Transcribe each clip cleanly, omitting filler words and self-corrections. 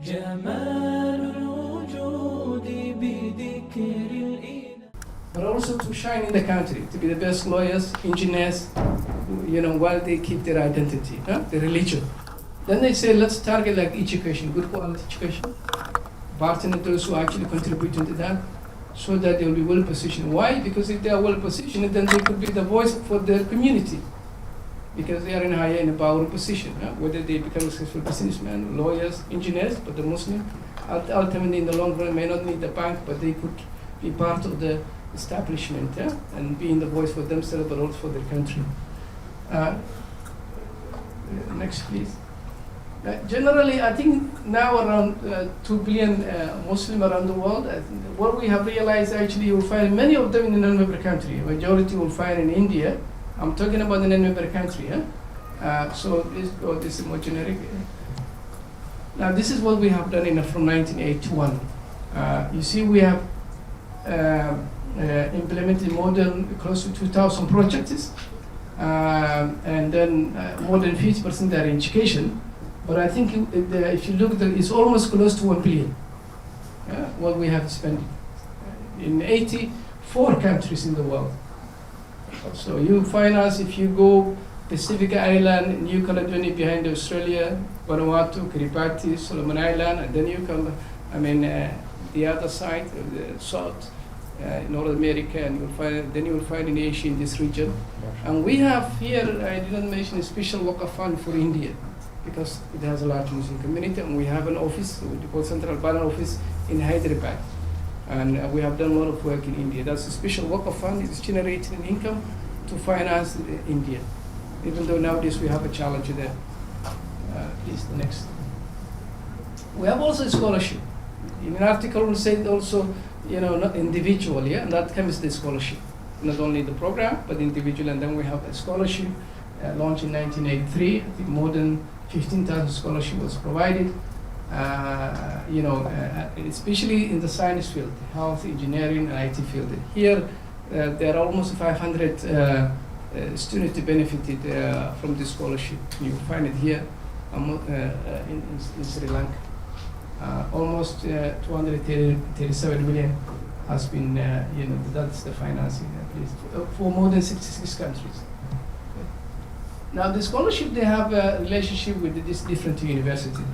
جمال الوجود بذكر الإله. But also to shine in the country, to be the best lawyers, engineers, while they keep their identity, their religion. Then they say, let's target like education, good quality education, partner those who actually contribute to that, so that they will be well positioned. Why? Because if they are well positioned, then they could be the voice for their community, because they are in a power position, whether they become successful businessmen, lawyers, engineers, but the Muslim, ultimately in the long run may not need the bank, but they could be part of the establishment, and being the voice for themselves, but also for their country. Next, please. Generally, I think now around 2 billion Muslims around the world. What we have realized, actually, you will find many of them in a non-member country. Majority will find in India. I'm talking about the non-member country. So this is more generic. Now, this is what we have done from 1981. You see, we have implemented more than close to 2,000 projects, and then more than 50% are in education. But I think if you look, it's almost close to 1 billion. What we have spent in 84 countries in the world. So you find us if you go Pacific Island, New Caledonia behind Australia, Vanuatu, Kiribati, Solomon Island, and then you come, the other side, the south, North America, and you will find in Asia in this region. And we have here, I didn't mention, a special Waqf fund for India, because it has a large Muslim community, and we have an office, we call Central Bank Office in Hyderabad. And we have done a lot of work in India. That's a special Waqf fund. It is generating an income to finance India, even though nowadays we have a challenge there. Please, the next. We have also a scholarship. In an article, we say also, not individual, and that comes the scholarship. Not only the program, but individual, and then we have a scholarship launched in 1983. I think more than 15,000 scholarship was provided. Especially in the science field, health, engineering, and IT field. Here, there are almost 500 students benefited from this scholarship. You find it here in Sri Lanka. Almost 237 million has been, that's the financing at least, for more than 66 countries. Now, the scholarship, they have a relationship with these different universities.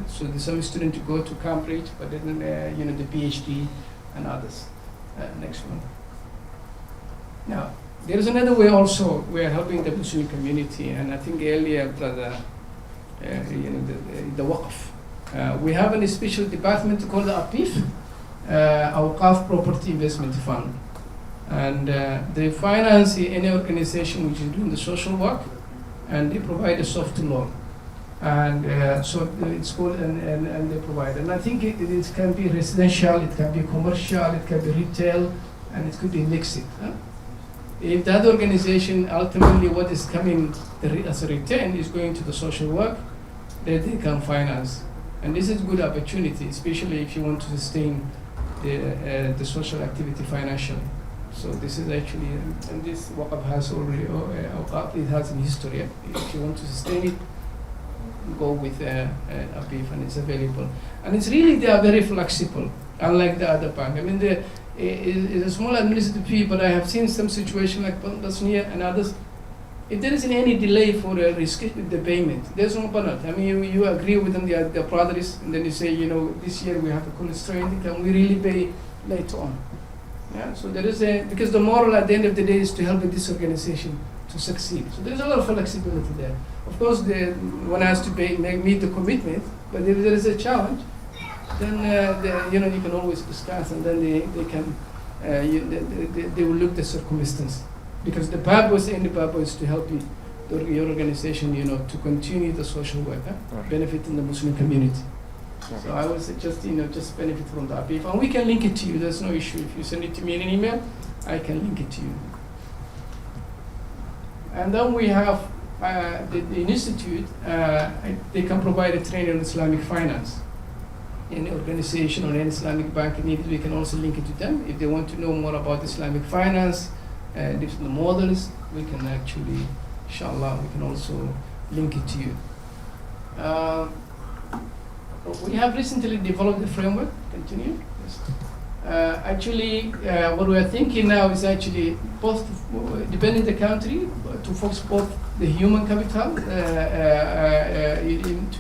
So some students go to Cambridge, but then, the PhD and others. Next one. Now, there is another way also. We are helping the Muslim community, and I think earlier, the Waqf. We have a special department called the APIF, Awqaf Property Investment Fund. And they finance any organization which is doing the social work, and they provide a soft loan. And so it's called, and they provide. And I think it can be residential, it can be commercial, it can be retail, and it could be mixed. If that organization, ultimately what is coming as a return is going to the social work, then they can finance. And this is a good opportunity, especially if you want to sustain the social activity financially. So this is actually, and this Waqf has already, it has in history. If you want to sustain it, go with APIF, and it's available. And it's really, they are very flexible, unlike the other bank. It's a small administrative fee, but I have seen some situation like Bosnia and others. If there isn't any delay for the payment, there's no penalty. You agree with them, the brothers, and then you say, this year we have a constraint, and we really pay later on. So there is because the moral at the end of the day is to help this organization to succeed. So there's a lot of flexibility there. Of course, one has to meet the commitment, but if there is a challenge, then you can always discuss, and then they will look at the circumstance, because the purpose is to help your organization, to continue the social work, benefiting the Muslim community. So I would suggest, just benefit from the APIF, and we can link it to you. There's no issue. If you send it to me in an email, I can link it to you. And then we have the institute. They can provide a training on Islamic finance. Any organization or any Islamic bank needs, we can also link it to them. If they want to know more about Islamic finance, different models, we can actually, inshallah, we can also link it to you. we have recently developed the framework. Continue. Yes. What we are thinking now is actually both, depending on the country, to focus both the human capital to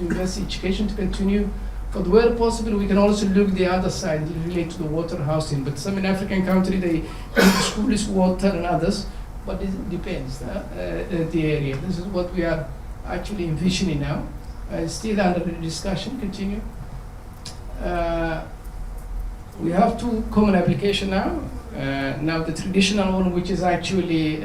invest in education to continue. But where possible, we can also look the other side, relate to the water housing. But some in African country, they school is water and others, but it depends the area. This is what we are actually envisioning now. Still under the discussion, continue. We have two common applications now. Now the traditional one, which is actually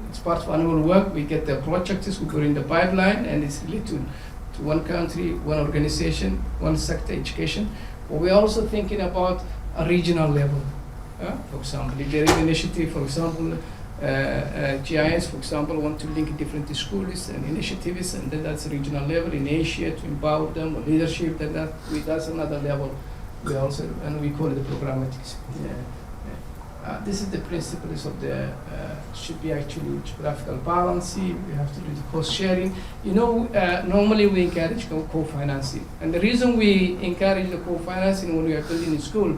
it's part of annual work. We get the projects, we put in the pipeline, and it's related to one country, one organization, one sector, education. But we're also thinking about a regional level. For example, if there is an initiative, for example, GIS, for example, want to link different schools and initiatives, and then that's regional level in Asia to empower them with leadership. That's another level. We also, and we call it the programmatics. This is the principles of the should be actually geographical balance. We have to do the cost sharing. Normally we encourage co-financing, and the reason we encourage the co-financing when we are building a school.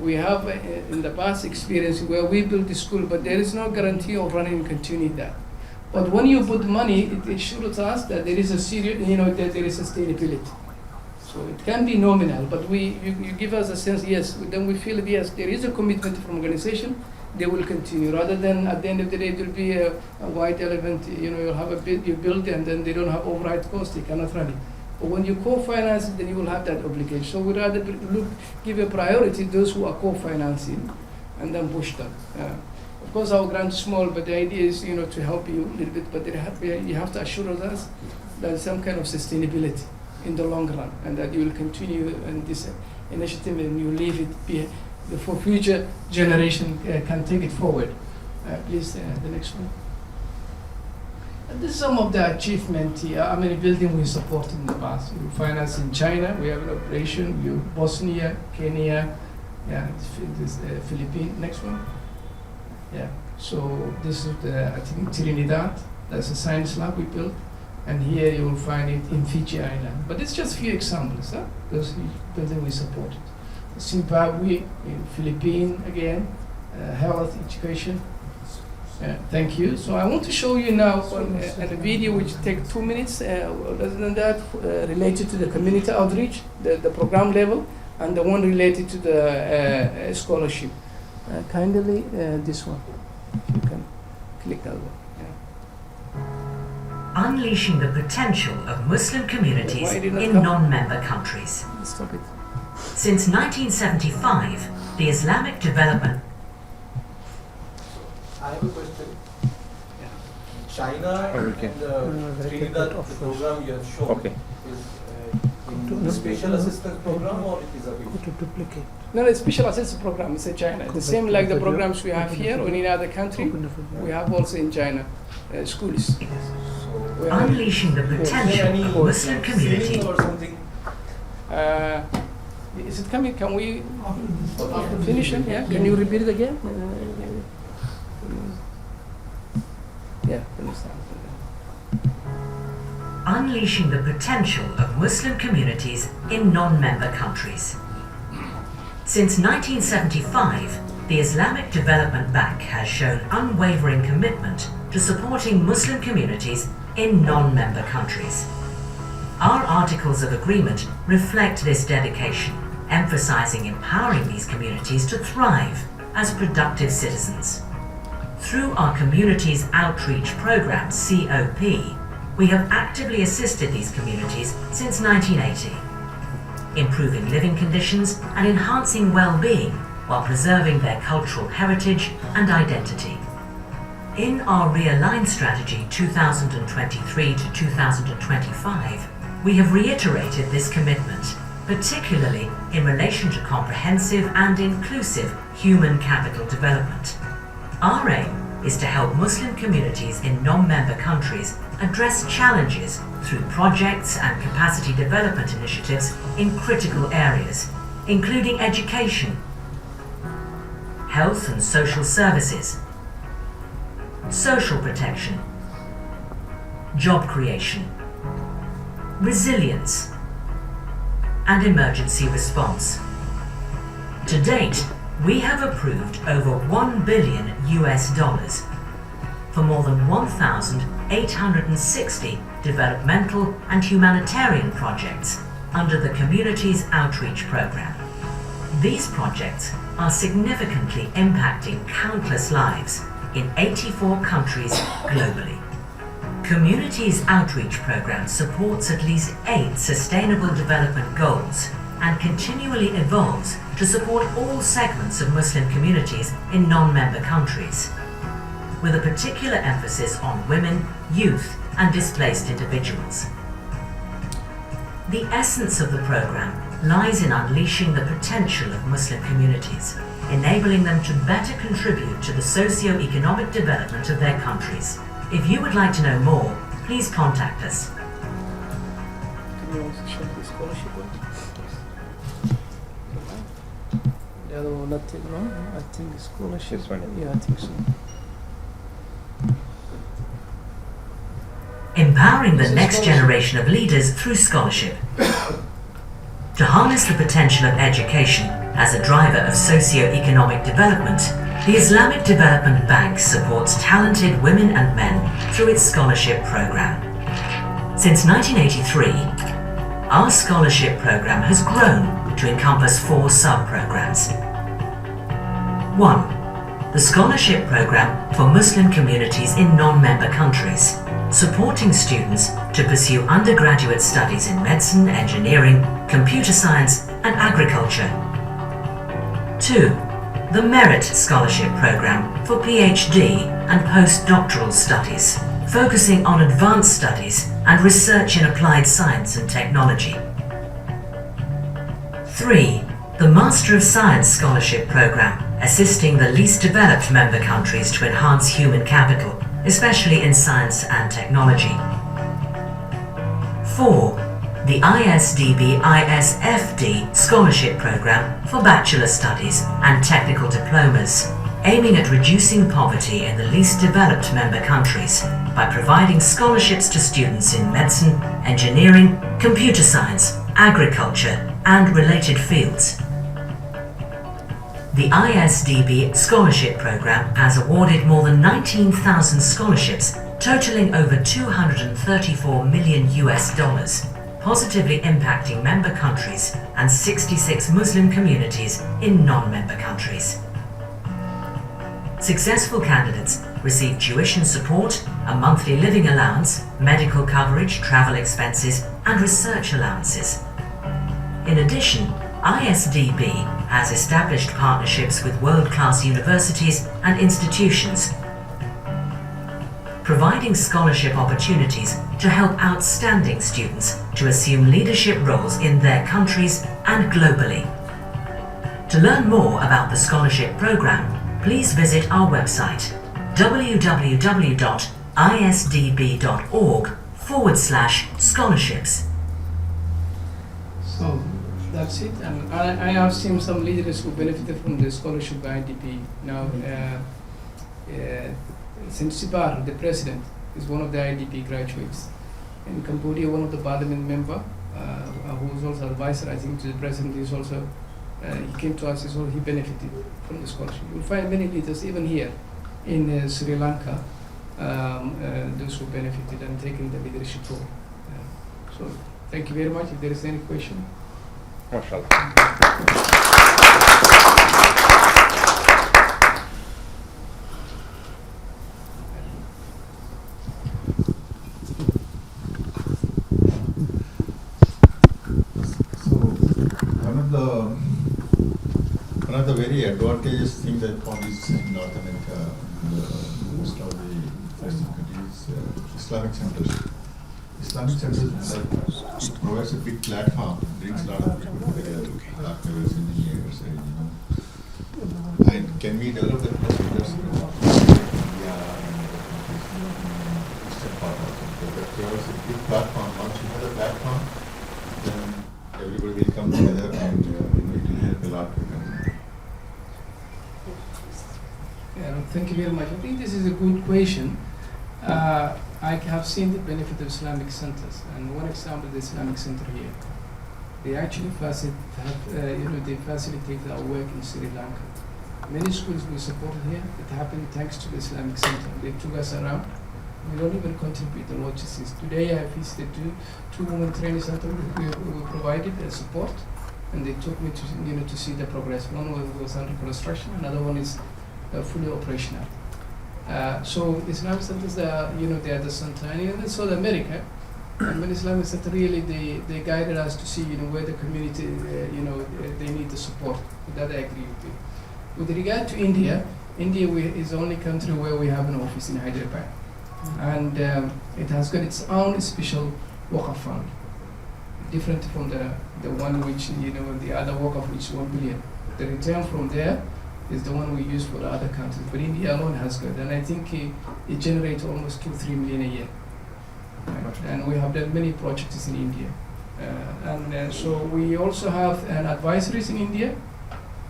We have in the past experience where we build the school, but there is no guarantee of running and continuing that. But when you put money, it assures us that there is a serious, that there is sustainability. So it can be nominal, but you give us a sense, yes, then we feel that yes, there is a commitment from organization, they will continue, rather than at the end of the day, there will be a white elephant, you'll have a bid, you build it, and then they don't have override cost, they cannot run it. But when you co-finance it, then you will have that obligation. So we'd rather give a priority to those who are co-financing and then push them. Of course, our grant is small, but the idea is, to help you a little bit, but you have to assure us that some kind of sustainability in the long run, and that you will continue in this initiative and you leave it for future generation can take it forward. Please, the next one. This is some of the achievement here. How many buildings we supported in the past? We finance in China. We have an operation. We have Bosnia, Kenya, this Philippines. Next one. Yeah. So this is I think Trinidad. That's a science lab we built, and here you will find it in Fiji Island. But it's just a few examples. Those buildings we supported. Zimbabwe, Philippines again, health, education. Thank you. So I want to show you now a video which takes 2 minutes. Other than that, related to the community outreach, the program level, and the one related to the scholarship. Kindly, this one. You can click that one. Unleashing the potential of Muslim communities in non-member countries. Stop it. Since 1975, the Islamic development. I have a question. China and Trinidad, the program you have shown is in special assistance program, or it is a duplicate? No, it's special assistance program. It's in China. The same like the programs we have here or in any other country, we have also in China schools. Unleashing the potential of Muslim community. Or something. Is it coming? Can we finish it? Yeah. Can you repeat it again? Yeah. Unleashing the potential of Muslim communities in non-member countries. Since 1975, the Islamic Development Bank has shown unwavering commitment to supporting Muslim communities in non-member countries. Our Articles of Agreement reflect this dedication, emphasizing empowering these communities to thrive as productive citizens. Through our Communities Outreach Program, COP, we have actively assisted these communities since 1980, improving living conditions and enhancing well-being while preserving their cultural heritage and identity. In our Realign Strategy 2023 to 2025, we have reiterated this commitment, particularly in relation to comprehensive and inclusive human capital development. Our aim is to help Muslim communities in non-member countries address challenges through projects and capacity development initiatives in critical areas, including education, health and social services, social protection, job creation, resilience, and emergency response. To date, we have approved over $1 billion for more than 1,860 developmental and humanitarian projects under the Communities Outreach Program. These projects are significantly impacting countless lives in 84 countries globally. Communities Outreach Program supports at least 8 Sustainable Development Goals and continually evolves to support all segments of Muslim communities in non-member countries, with a particular emphasis on women, youth, and displaced individuals. The essence of the program lies in unleashing the potential of Muslim communities, enabling them to better contribute to the socio-economic development of their countries. If you would like to know more, please contact us. Can you also show the scholarship one? The other one, nothing, no? I think the scholarship. This one? Yeah, I think so. Empowering the next generation of leaders through scholarship. To harness the potential of education as a driver of socio-economic development, the Islamic Development Bank supports talented women and men through its scholarship program. Since 1983, our scholarship program has grown to encompass 4 sub-programs. 1. The scholarship program for Muslim communities in non-member countries, supporting students to pursue undergraduate studies in medicine, engineering, computer science, and agriculture. 2. The Merit Scholarship Program for PhD and postdoctoral studies, focusing on advanced studies and research in applied science and technology. 3. The Master of Science Scholarship Program, assisting the least developed member countries to enhance human capital, especially in science and technology. 4. The ISDB-ISFD Scholarship Program for Bachelor Studies and Technical Diplomas, aiming at reducing poverty in the least developed member countries by providing scholarships to students in medicine, engineering, computer science, agriculture, and related fields. The ISDB Scholarship Program has awarded more than 19,000 scholarships, totaling over $234 million, positively impacting member countries and 66 Muslim communities in non-member countries. Successful candidates receive tuition support, a monthly living allowance, medical coverage, travel expenses, and research allowances. In addition, ISDB has established partnerships with world-class universities and institutions, providing scholarship opportunities to help outstanding students to assume leadership roles in their countries and globally. To learn more about the scholarship program, please visit our website www.isdb.org/scholarships. So that's it. And I have seen some leaders who benefited from the scholarship by IDP. Now, Sibar, the president, is one of the IDP graduates. In Cambodia, one of the parliament member, who is also advisor, I think, to the president, is also, he came to us, so he benefited from the scholarship. You'll find many leaders, even here in Sri Lanka, those who benefited and taken the leadership role. So, thank you very much. If there is any question. MashaAllah. One of the very advantageous things I found is in North America, most of the Western countries, Islamic centers. Islamic centers, it provides a big platform, brings a lot of people together, doctors, engineers, and can we develop the procedures in India and other countries in Eastern part of the country? That provides a big platform. Once you have the platform, then everybody will come together and it will help a lot. Yeah, thank you very much. I think this is a good question. I have seen the benefit of Islamic centers, and one example, the Islamic center here. They actually they facilitate our work in Sri Lanka. Many schools we supported here, it happened thanks to the Islamic center. They took us around. We don't even contribute the logistics. Today I visited two women training centers we provided support, and they took me to see the progress. One was under construction, another one is fully operational. So Islamic centers, they are the Santani, and South America. And when Islamic center really they guided us to see where the community they need the support. That I agree with you. With regard to India is the only country where we have an office in Hyderabad, and it has got its own special Waqf fund, different from the one which the other Waqf which is 1 billion. The return from there is the one we use for the other countries, but India alone has got, and I think it generates almost 2-3 million a year. Right. And we have done many projects in India, and so we also have an advisories in India,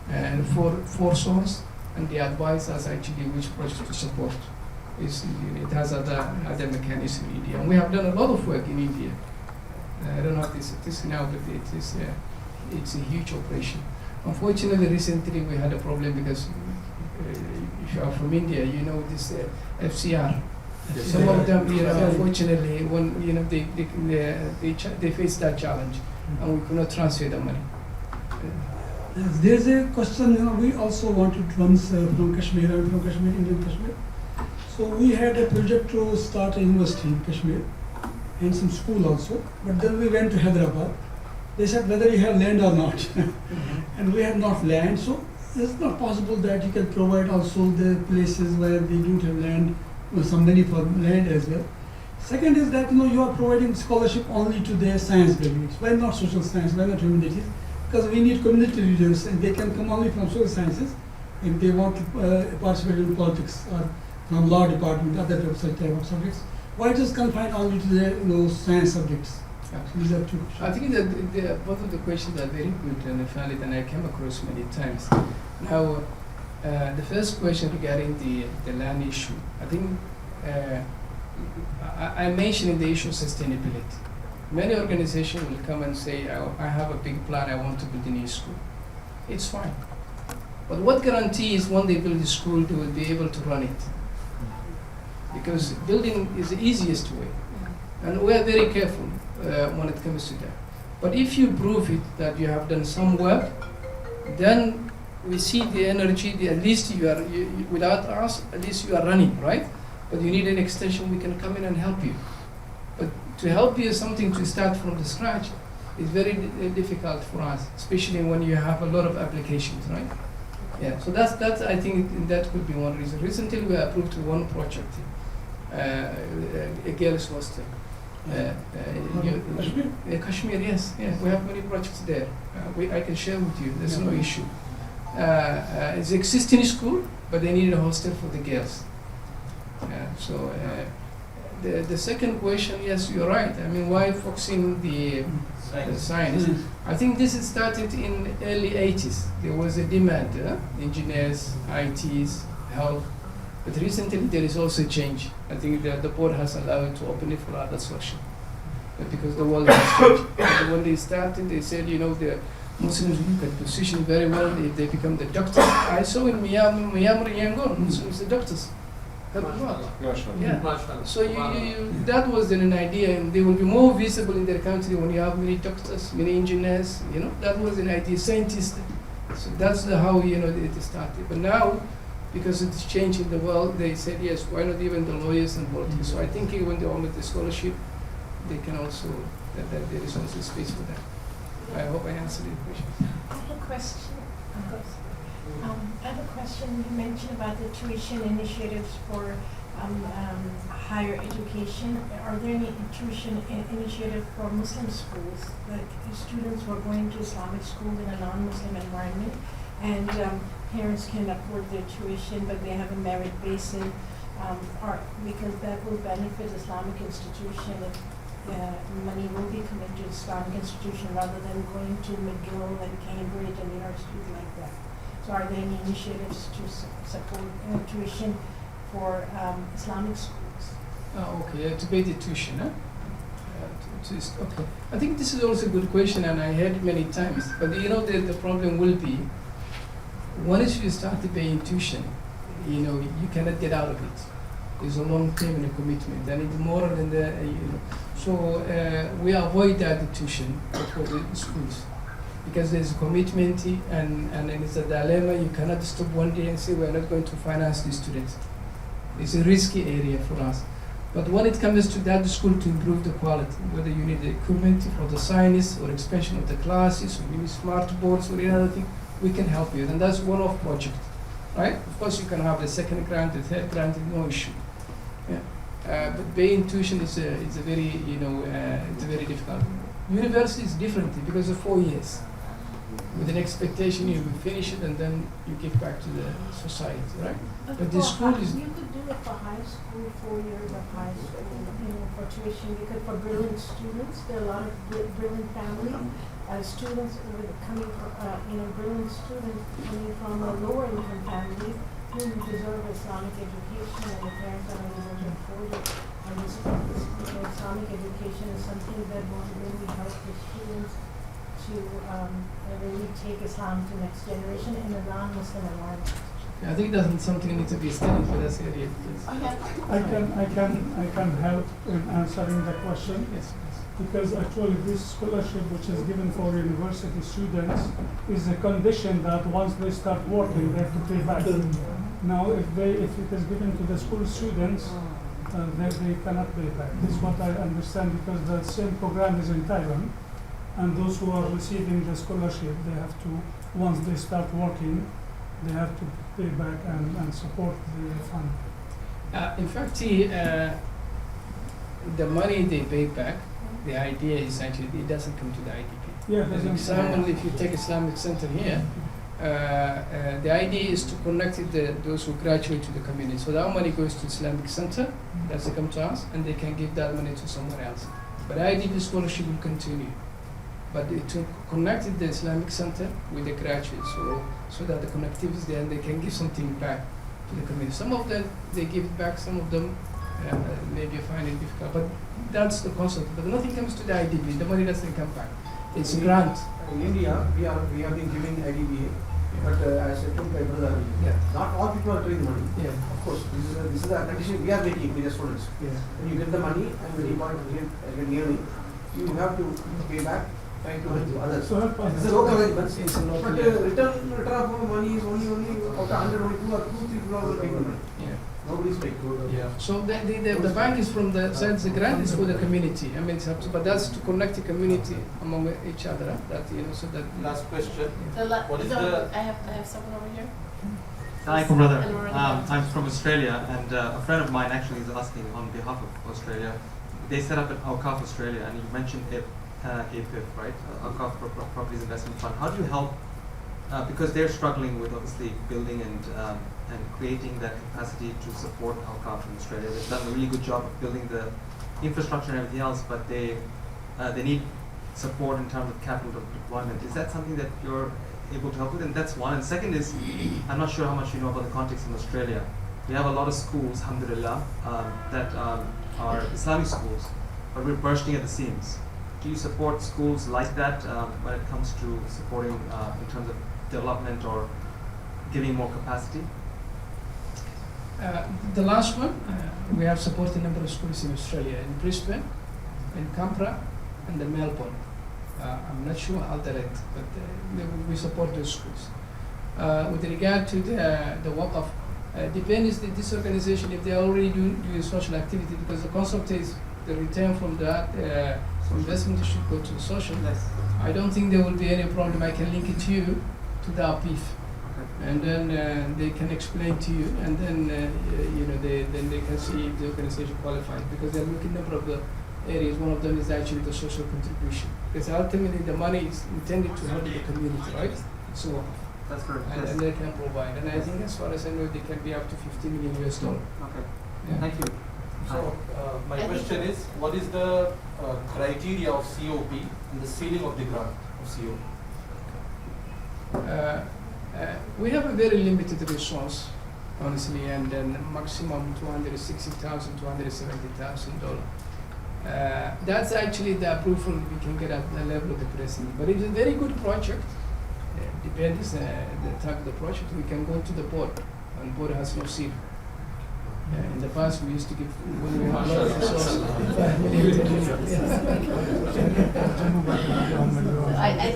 and for source, and they advise us actually which project to support. It has other mechanisms in India, and we have done a lot of work in India. I don't know if this now, but it's a huge operation. Unfortunately, recently we had a problem because if you are from India, this FCR. Some of them, unfortunately, when they face that challenge, and we could not transfer the money. Yes, there's a question. We also wanted once from Kashmir. I'm from Kashmir, Indian Kashmir. So we had a project to start a university in Kashmir and some school also. But then we went to Hyderabad. They said whether you have land or not, and we had not land. So it's not possible that you can provide also the places where they don't have land. Some money for land as well. Second is that you are providing scholarship only to the science graduates. Why not social science? Why not humanities? Because we need community leaders, and they can come only from social sciences if they want to participate in politics or from law department, other type of subjects. Why just confine only to the science subjects? These are two questions. I think that both of the questions are very good and valid, and I came across many times. Now. The first question regarding the land issue, I think I mentioned the issue of sustainability. Many organizations will come and say, I have a big plan, I want to build a new school. It's fine. But what guarantee is when they build the school, they will be able to run it? Because building is the easiest way. And we are very careful when it comes to that. But if you prove it that you have done some work, then we see the energy, at least without us, at least you are running, right? But you need an extension, we can come in and help you. But to help you something to start from the scratch is very difficult for us, especially when you have a lot of applications, right? Yeah, so that's I think that could be one reason. Recently we approved one project, a girls' hostel. Kashmir, yes, we have many projects there. I can share with you, there's no issue. It's an existing school, but they need a hostel for the girls. So the second question, yes, you're right. I mean, why focusing the science? I think this started in early 80s. There was a demand, engineers, ITs, health. But recently there is also a change. I think the board has allowed to open it for other sources. Because the world has changed. And when they started, they said, the Muslims can position very well if they become the doctors. I saw in Myanmar, Yangon, Muslims the doctors. Yeah. So that was an idea, and they will be more visible in their country when you have many doctors, many engineers. That was an idea. Scientists. So that's how it started. But now, because it's changing the world, they said yes. Why not even the lawyers and politics? So I think when they offer the scholarship, they can also that there is also space for that. I hope I answered your question. I have a question. I have a question. You mentioned about the tuition initiatives for higher education. Are there any tuition initiatives for Muslim schools, like students who are going to Islamic school in a non-Muslim environment, and parents can afford their tuition, but they have a merit basis, because that will benefit Islamic institution if money will be coming to Islamic institution rather than going to McGill and Cambridge and universities like that. So are there any initiatives to support tuition for Islamic schools? Okay, to pay the tuition, huh? Okay. I think this is also a good question, and I heard it many times. But you know, the problem will be, once you start paying tuition, you know, you cannot get out of it. It's a long term and a commitment, and it's more than the, you know. So we avoid that tuition for the schools, because there's a commitment, and it's a dilemma. You cannot stop one day and say we're not going to finance the students. It's a risky area for us. But when it comes to that school to improve the quality, whether you need the equipment for the science or expansion of the classes, or you need smart boards or any other thing, we can help you. And that's one-off project, right? Of course, you can have the second grant, the third grant, no issue. Yeah. But paying tuition is a very, you know, it's very difficult. University is different because of 4 years. With an expectation you will finish it and then you give back to the society, right? But the school is... You could do it for high school, 4 years of high school, you know, for tuition, because for brilliant students, there are a lot of brilliant families, students coming from, you know, brilliant students coming from a lower income family who deserve Islamic education, and the parents are unable to afford it. And this, you know, Islamic education is something that will really help the students to really take Islam to next generation in a non-Muslim environment. I think that's something that needs to be studied for this area. I can help in answering the question. Yes. Because actually this scholarship, which is given for university students, is a condition that once they start working, they have to pay back. Now, if it is given to the school students, they cannot pay back. This is what I understand, because the same program is in Thailand, and those who are receiving the scholarship, they have to, once they start working, they have to pay back and support the fund. In fact, the money they pay back, the idea is actually it doesn't come to the IDP. Yeah, For example, if you take Islamic Center here, the idea is to connect those who graduate to the community. So that money goes to Islamic Center, that's come to us, and they can give that money to someone else. But IDP scholarship will continue. But to connect the Islamic Center with the graduates, so that the connectivity is there and they can give something back to the community. Some of them, they give it back, some of them maybe find it difficult. But that's the concept. But nothing comes to the IDB, the money doesn't come back. It's a grant. In India, we have been giving IDBA, but as I told my brother, not all people are doing the money. Yeah. Of course, this is a condition we are making with the students. Yeah. When you get the money and when you want to get yearly, you have to pay back. Trying to help others. So help This is a local arrangement. It's a local But return of money is only out of 100, only 2 or 3 people are paying the money. Yeah. Nobody's paying. Yeah. So the bank is from the side, the grant is for the community. I mean, it's up to, but that's to connect the community among each other. That, you know, so that. Last question. What is I have someone over here. Hi, brother. I'm from Australia, and a friend of mine actually is asking on behalf of Australia. They set up an Awqaf Australia, and you mentioned APIF, right? Awqaf Properties Investment Fund. How do you help? Because they're struggling with obviously building and creating that capacity to support Awqaf in Australia. They've done a really good job of building the infrastructure and everything else, but they need support in terms of capital deployment. Is that something that you're able to help with? And that's one. And second is, I'm not sure how much you know about the context in Australia. We have a lot of schools, alhamdulillah, that are Islamic schools, but we're bursting at the seams. Do you support schools like that when it comes to supporting in terms of development or giving more capacity? The last one, we have supported a number of schools in Australia, in Brisbane, in Canberra, and in Melbourne. I'm not sure how direct, but we support those schools. With regard to the Waqf, depends this organization if they are already doing social activity, because the concept is the return from that investment should go to the social. I don't think there will be any problem. I can link it to you to the APIF, and then they can explain to you, and then you know then they can see if the organization qualifies, because they're looking at a number of the areas. One of them is actually the social contribution, because ultimately the money is intended to help the community, right? So that's correct. And they can provide, and I think as far as I know, they can be up to $50 million. Okay. Yeah. Thank you. So my question is, what is the criteria of COP and the ceiling of the grant of COP? We have a very limited resource, honestly, and then maximum $260,000, $270,000. That's actually the approval we can get at the level of the president. But it's a very good project. Depends the type of the project. We can go to the board, and board has no seal. In the past, we used to give when we had a lot of resources. I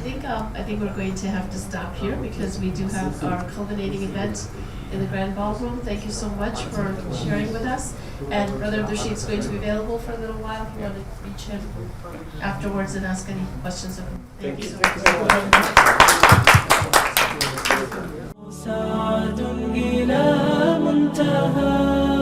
think we're going to have to stop here because we do have our culminating event in the Grand Ballroom. Thank you so much for sharing with us. And Brother Abdul-Rashid's going to be available for a little while if you want to reach him afterwards and ask any questions of him. Thank you so much. سعد إلى منتهى